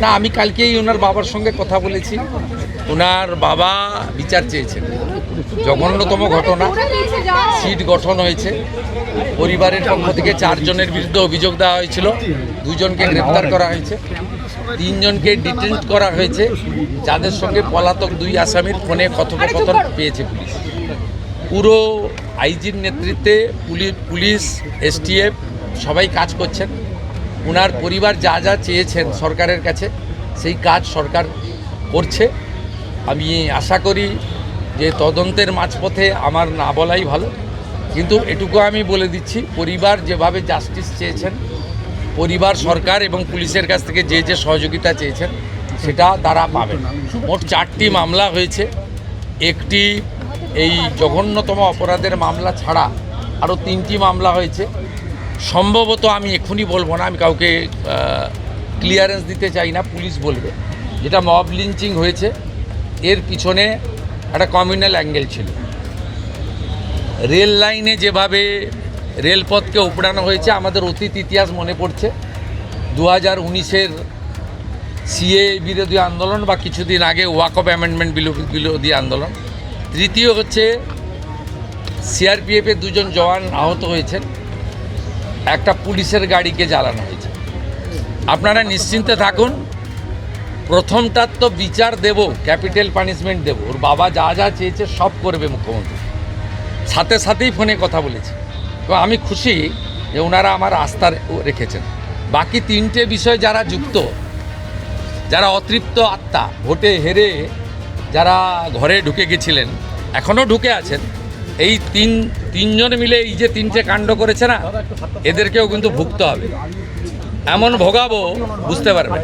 না, আমি কালকেই ওনার বাবার সঙ্গে কথা বলেছি। ওনার বাবা বিচার চেয়েছেন। জঘন্যতম ঘটনা, সিট গঠন হয়েছে। পরিবারের পক্ষ থেকে 4 জনের বিরুদ্ধে অভিযোগ দেওয়া হয়েছিল, 2 জনকে গ্রেপ্তার করা হয়েছে, 3 জনকে ডিটেন্ট করা হয়েছে, যাদের সঙ্গে পলাতক 2 আসামির ফোনে কথোপকথন পেয়েছে পুলিশ। পুরো আইজির নেতৃত্বে পুলিশ, এসটিএফ সবাই কাজ করছেন। ওনার পরিবার যা যা চেয়েছেন সরকারের কাছে সেই কাজ সরকার করছে। আমি আশা করি যে তদন্তের মাঝপথে আমার না বলাই ভালো, কিন্তু এটুকু আমি বলে দিচ্ছি, পরিবার যেভাবে জাস্টিস চেয়েছেন, পরিবার সরকার এবং পুলিশের কাছ থেকে যে যে সহযোগিতা চেয়েছেন সেটা তারা পাবেন। মোট 4টি মামলা হয়েছে। একটি এই জঘন্যতম অপরাধের মামলা ছাড়া আরও 3টি মামলা হয়েছে। সম্ভবত আমি এখনই বলবো না, আমি কাউকে ক্লিয়ারেন্স দিতে চাই না, পুলিশ বলবে। যেটা মব লিঞ্চিং হয়েছে, এর পিছনে একটা কমিউনাল অ্যাঙ্গেল ছিল। রেল লাইনে যেভাবে রেলপথকে উপড়ানো হয়েছে, আমাদের অতীত ইতিহাস মনে পড়ছে। 2019-এর সিএ বিরোধী আন্দোলন বা কিছুদিন আগে ওয়াকফ অ্যামেন্ডমেন্ট বিরোধী আন্দোলন। তৃতীয় হচ্ছে সিআরপিএফের 2 জন জওয়ান আহত হয়েছেন, একটা পুলিশের গাড়িকে জ্বালানো হয়েছে। আপনারা নিশ্চিন্তে থাকুন, প্রথমটার তো বিচার দেব, ক্যাপিটাল পানিশমেন্ট দেব। ওর বাবা যা যা চেয়েছে সব করবে মুখ্যমন্ত্রী। সাথে সাথেই ফোনে কথা বলেছি তো আমি খুশি যে ওনারা আমার আস্থা রেখেছেন। বাকি 3টে বিষয় যারা যুক্ত, যারা অতৃপ্ত আত্মা, ভোটে হেরে যারা ঘরে ঢুকে গেছিলেন, এখনও ঢুকে আছেন, এই তিনজন মিলে এই যে 3টে কাণ্ড করেছে না, এদেরকেও কিন্তু ভুগতে হবে। এমন ভোগাবো বুঝতে পারবেন।